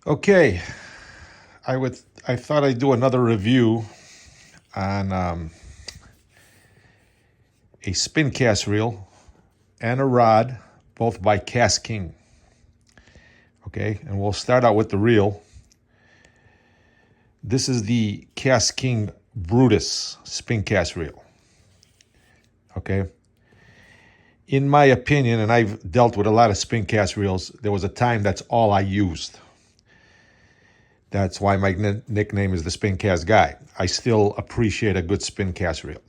Okay, I thought I'd do another review on a spin cast reel and a rod, both by Kastking. Okay, and we'll start out with the reel. This is the Kastking Brutus Spincast reel. Okay. In my opinion, and I've dealt with a lot of spin cast reels, there was a time that's all I used. That's why my nickname is the spin cast guy. I still appreciate a good spin cast reel.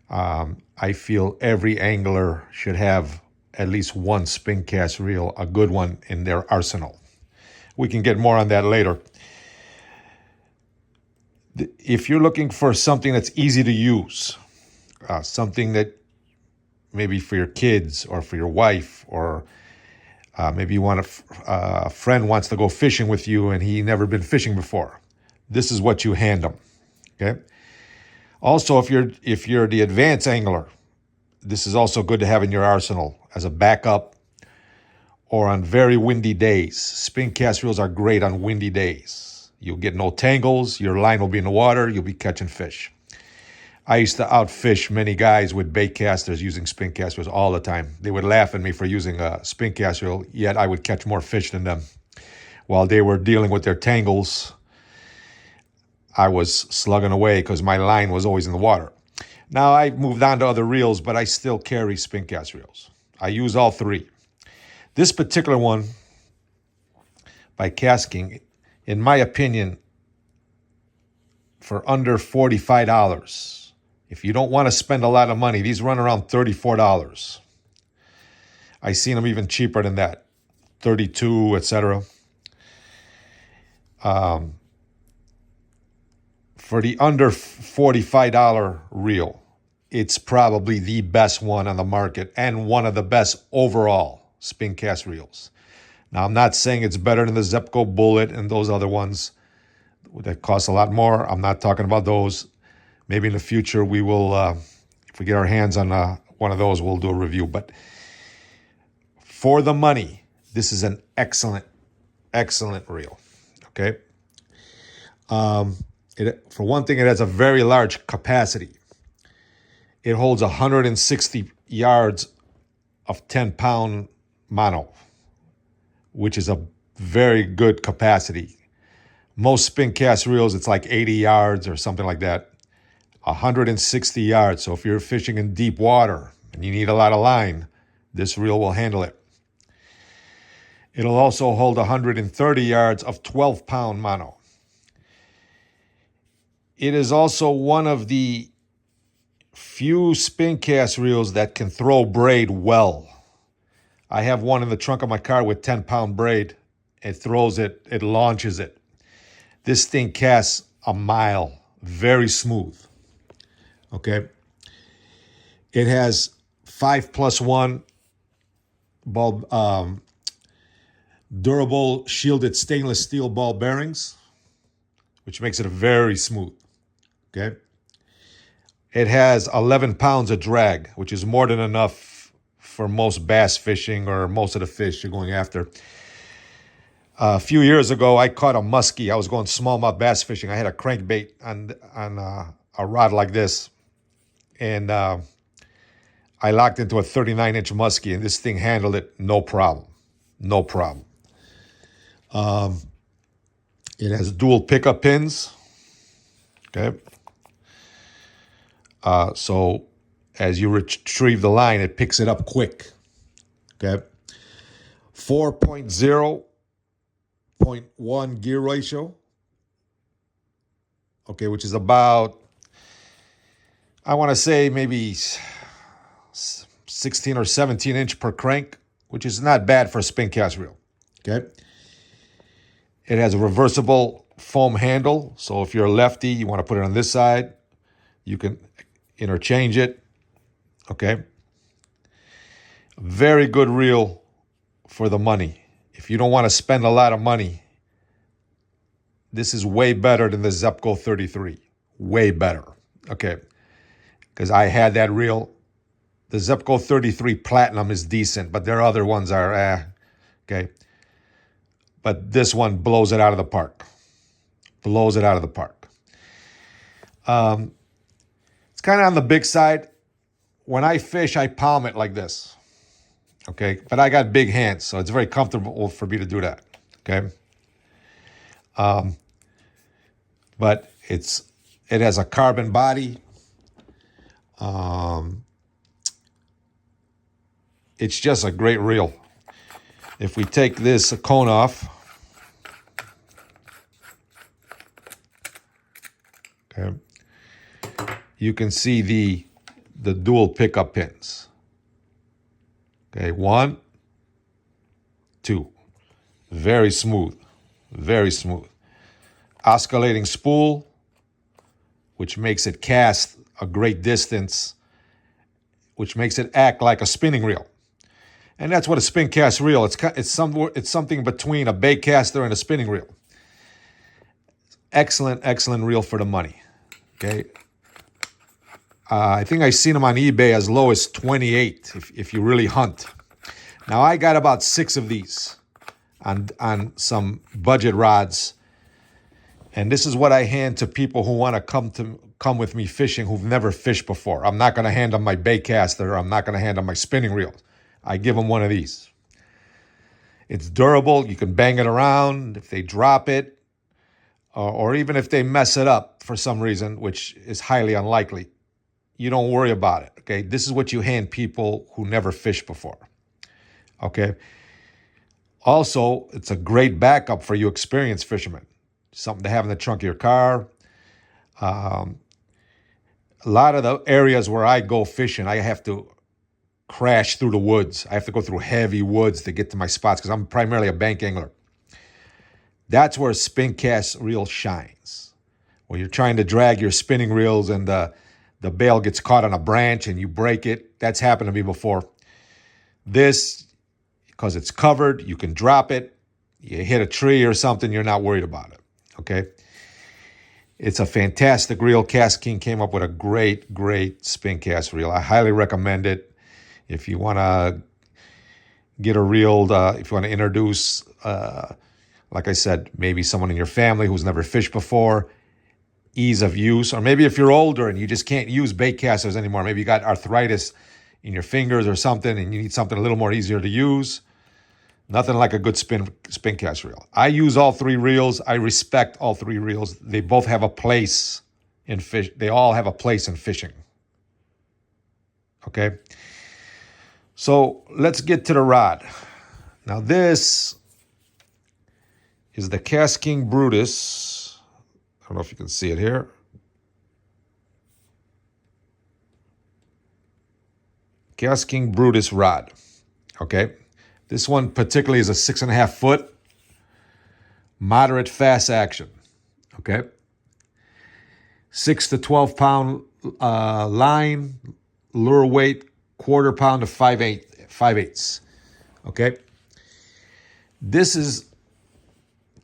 I feel every angler should have at least one spin cast reel, a good one, in their arsenal. We can get more on that later. If you're looking for something that's easy to use, something that maybe for your kids or for your wife, or maybe you want a friend wants to go fishing with you and he never been fishing before, this is what you hand them. Okay. Also, if you're the advanced angler, this is also good to have in your arsenal as a backup or on very windy days. Spin cast reels are great on windy days. You'll get no tangles. Your line will be in the water. You'll be catching fish. I used to outfish many guys with bait casters using spin cast reels all the time. They would laugh at me for using a spin cast reel, yet I would catch more fish than them. While they were dealing with their tangles, I was slugging away because my line was always in the water. Now I've moved on to other reels, but I still carry spin cast reels. I use all three. This particular one by Kastking, in my opinion, for under $45, if you don't want to spend a lot of money, these run around $34. I've seen them even cheaper than that, $32, etc. For the under $45 reel, it's probably the best one on the market and one of the best overall spin cast reels. Now, I'm not saying it's better than the Zepco Bullet and those other ones that cost a lot more. I'm not talking about those. Maybe in the future we will, if we get our hands on one of those, we'll do a review. But for the money, this is an excellent, excellent reel. Okay. For one thing, it has a very large capacity. It holds 160 yards of 10-pound mono, which is a very good capacity. Most spin cast reels, it's like 80 yards or something like that. 160 yards. So if you're fishing in deep water and you need a lot of line, this reel will handle it. It'll also hold 130 yards of 12-pound mono. It is also one of the few spin cast reels that can throw braid well. I have one in the trunk of my car with 10-pound braid. It throws it, it launches it. This thing casts a mile, very smooth. Okay. It has 5+1 ball, durable shielded stainless steel ball bearings, which makes it very smooth. Okay. It has 11 pounds of drag, which is more than enough for most bass fishing or most of the fish you're going after. A few years ago, I caught a muskie. I was going smallmouth bass fishing. I had a crankbait on a rod like this. And I locked into a 39-inch muskie, and this thing handled it no problem. No problem. It has dual pickup pins. Okay. So as you retrieve the line, it picks it up quick. Okay. 4.0.1 gear ratio. Okay, which is about, I want to say maybe 16 or 17 inch per crank, which is not bad for a spin cast reel. Okay. It has a reversible foam handle. So if you're a lefty, you want to put it on this side, you can interchange it. Okay. Very good reel for the money. If you don't want to spend a lot of money, this is way better than the Zepco 33. Way better. Okay. Because I had that reel. The Zepco 33 Platinum is decent, but their other ones are, okay. but this one blows it out of the park. Blows it out of the park. It's kind of on the big side. When I fish, I palm it like this. Okay, but I got big hands, so it's very comfortable for me to do that. Okay, but it has a carbon body. It's just a great reel. If we take this cone off, okay, you can see the dual pickup pins. Okay, 1, 2. Very smooth. Very smooth. Oscillating spool, which makes it cast a great distance, which makes it act like a spinning reel. And that's what a spin cast reel, it's something between a bait caster and a spinning reel. Excellent, excellent reel for the money. Okay. I think I've seen them on eBay as low as 28 if you really hunt. Now I got about 6 of these on some budget rods. And this is what I hand to people who want to come with me fishing who've never fished before. I'm not going to hand them my bait caster. I'm not going to hand them my spinning reel. I give them one of these. It's durable. You can bang it around. If they drop it, or even if they mess it up for some reason, which is highly unlikely, you don't worry about it. Okay, this is what you hand people who never fished before. Okay. Also, it's a great backup for you experienced fishermen. Something to have in the trunk of your car. A lot of the areas where I go fishing, I have to crash through the woods. I have to go through heavy woods to get to my spots because I'm primarily a bank angler. That's where a spin cast reel shines. When you're trying to drag your spinning reels and the bail gets caught on a branch and you break it. That's happened to me before. This, because it's covered, you can drop it. You hit a tree or something, you're not worried about it. Okay? It's a fantastic reel. Kastking came up with a great, great spin cast reel. I highly recommend it. If you want to get a reel, if you want to introduce, like I said, maybe someone in your family who's never fished before, ease of use, or maybe if you're older and you just can't use bait casters anymore, maybe you got arthritis in your fingers or something and you need something a little more easier to use, nothing like a good spin cast reel. I use all 3 reels. I respect all 3 reels. They both have a place in fish. They all have a place in fishing. Okay? So let's get to the rod. Now this is the Kastking Brutus. I don't know if you can see it here. Kastking Brutus rod. Okay. This one particularly is a 6.5 foot, moderate fast action. Okay. 6 to 12 pound line, lure weight, 1/4 pound to 5/8. Okay. This is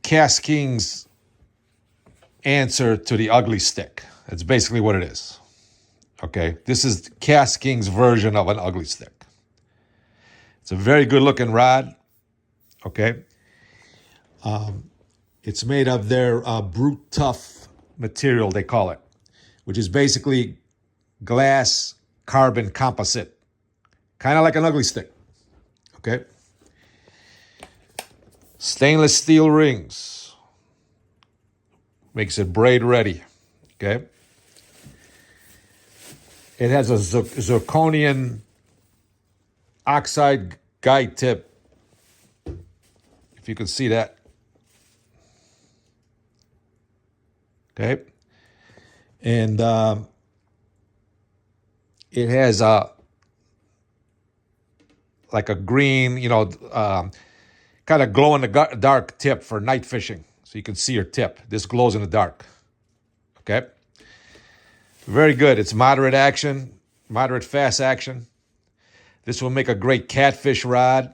Kastking's answer to the ugly stick. That's basically what it is. Okay. This is Kastking's version of an ugly stick. It's a very good looking rod. Okay. It's made of their brute tough material, they call it, which is basically glass carbon composite. Kind of like an ugly stick. Okay. Stainless steel rings. Makes it braid ready. Okay. It has a zirconian oxide guide tip. If you can see that. Okay. And it has like a green, kind of glow in the dark tip for night fishing. So you can see your tip. This glows in the dark. Okay. Very good. It's moderate action, moderate fast action. This will make a great catfish rod.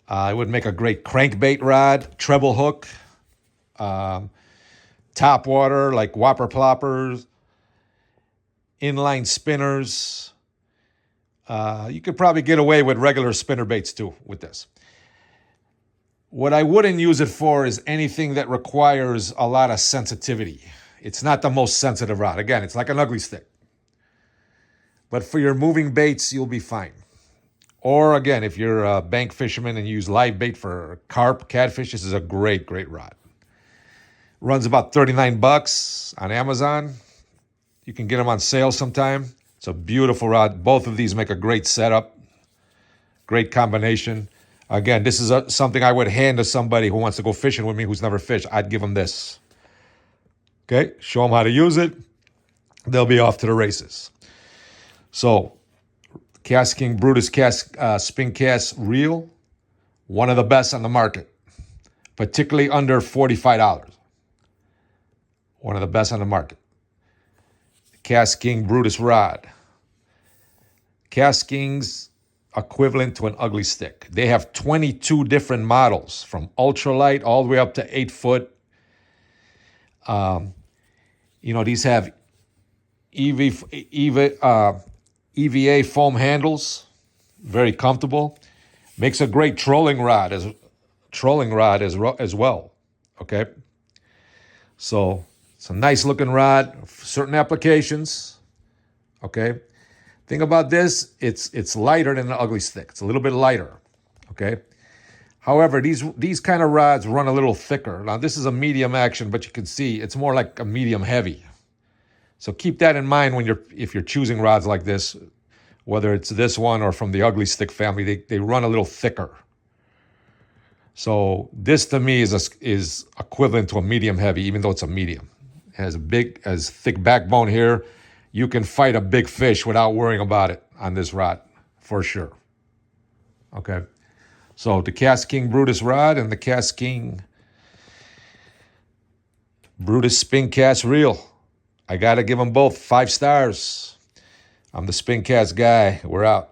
It would make a great crankbait rod, treble hook, top water like whopper ploppers, inline spinners. You could probably get away with regular spinner baits too with this. What I wouldn't use it for is anything that requires a lot of sensitivity. It's not the most sensitive rod. Again, it's like an ugly stick. But for your moving baits, you'll be fine. Or again, if you're a bank fisherman and you use live bait for carp, catfish, this is a great, great rod. Runs about 39 bucks on Amazon. You can get them on sale sometime. It's a beautiful rod. Both of these make a great setup, great combination. Again, this is something I would hand to somebody who wants to go fishing with me who's never fished. I'd give them this. Okay, show them how to use it. They'll be off to the races. So, Kastking Brutus Spincast Reel, one of the best on the market, particularly under $45. One of the best on the market. Kastking Brutus Rod. Kastking's equivalent to an ugly stick. They have 22 different models, from ultralight all the way up to 8 foot. These have EVA foam handles, very comfortable. Makes a great trolling rod as well. Okay, so it's a nice looking rod for certain applications. Okay, thing about this, it's lighter than an ugly stick. It's a little bit lighter. Okay, however, these kind of rods run a little thicker. Now this is a medium action, but you can see it's more like a medium heavy. So keep that in mind if you're choosing rods like this, whether it's this one or from the ugly stick family, they run a little thicker. So this to me is equivalent to a medium heavy, even though it's a medium. It has thick backbone here. You can fight a big fish without worrying about it on this rod, for sure. Okay, so the Kastking Brutus rod and the Kastking Brutus Spincast Reel. I got to give them both 5 stars. I'm the Spincast guy. We're out.